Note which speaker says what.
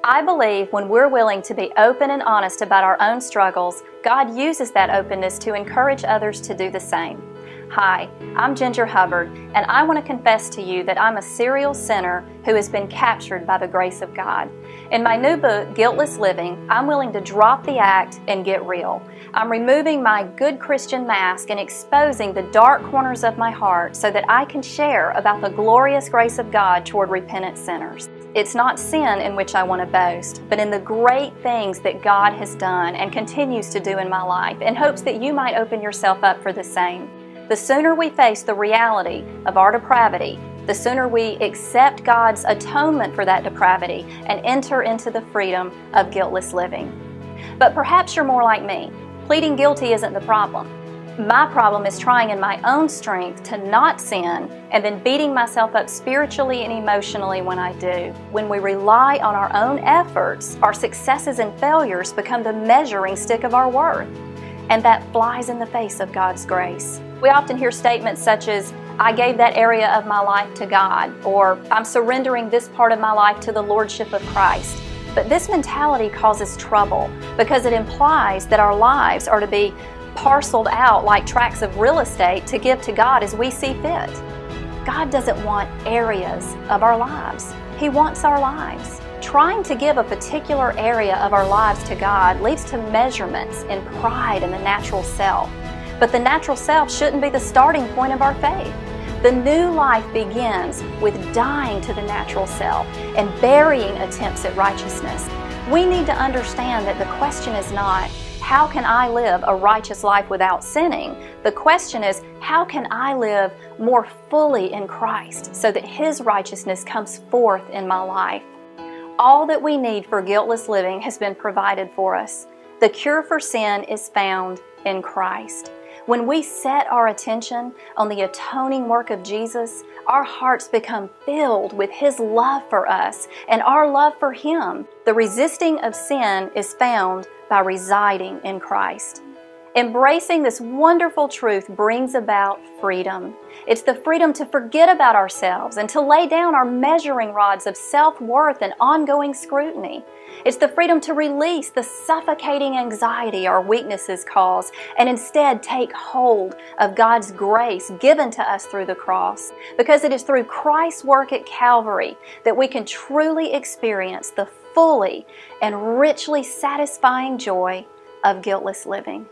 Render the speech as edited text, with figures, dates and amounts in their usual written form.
Speaker 1: I believe when we're willing to be open and honest about our own struggles, God uses that openness to encourage others to do the same. Hi, I'm Ginger Hubbard, and I want to confess to you that I'm a serial sinner who has been captured by the grace of God. In my new book, Guiltless Living, I'm willing to drop the act and get real. I'm removing my good Christian mask and exposing the dark corners of my heart so that I can share about the glorious grace of God toward repentant sinners. It's not sin in which I want to boast, but in the great things that God has done and continues to do in my life, in hopes that you might open yourself up for the same. The sooner we face the reality of our depravity, the sooner we accept God's atonement for that depravity and enter into the freedom of guiltless living. But perhaps you're more like me. Pleading guilty isn't the problem. My problem is trying in my own strength to not sin and then beating myself up spiritually and emotionally when I do. When we rely on our own efforts, our successes and failures become the measuring stick of our worth. And that flies in the face of God's grace. We often hear statements such as, I gave that area of my life to God, or I'm surrendering this part of my life to the Lordship of Christ. But this mentality causes trouble because it implies that our lives are to be parceled out like tracts of real estate to give to God as we see fit. God doesn't want areas of our lives. He wants our lives. Trying to give a particular area of our lives to God leads to measurements and pride in the natural self. But the natural self shouldn't be the starting point of our faith. The new life begins with dying to the natural self and burying attempts at righteousness. We need to understand that the question is not, how can I live a righteous life without sinning? The question is, how can I live more fully in Christ so that His righteousness comes forth in my life? All that we need for guiltless living has been provided for us. The cure for sin is found in Christ. When we set our attention on the atoning work of Jesus, our hearts become filled with His love for us and our love for Him. The resisting of sin is found by residing in Christ. Embracing this wonderful truth brings about freedom. It's the freedom to forget about ourselves and to lay down our measuring rods of self-worth and ongoing scrutiny. It's the freedom to release the suffocating anxiety our weaknesses cause and instead take hold of God's grace given to us through the cross. Because it is through Christ's work at Calvary that we can truly experience the fully and richly satisfying joy of guiltless living.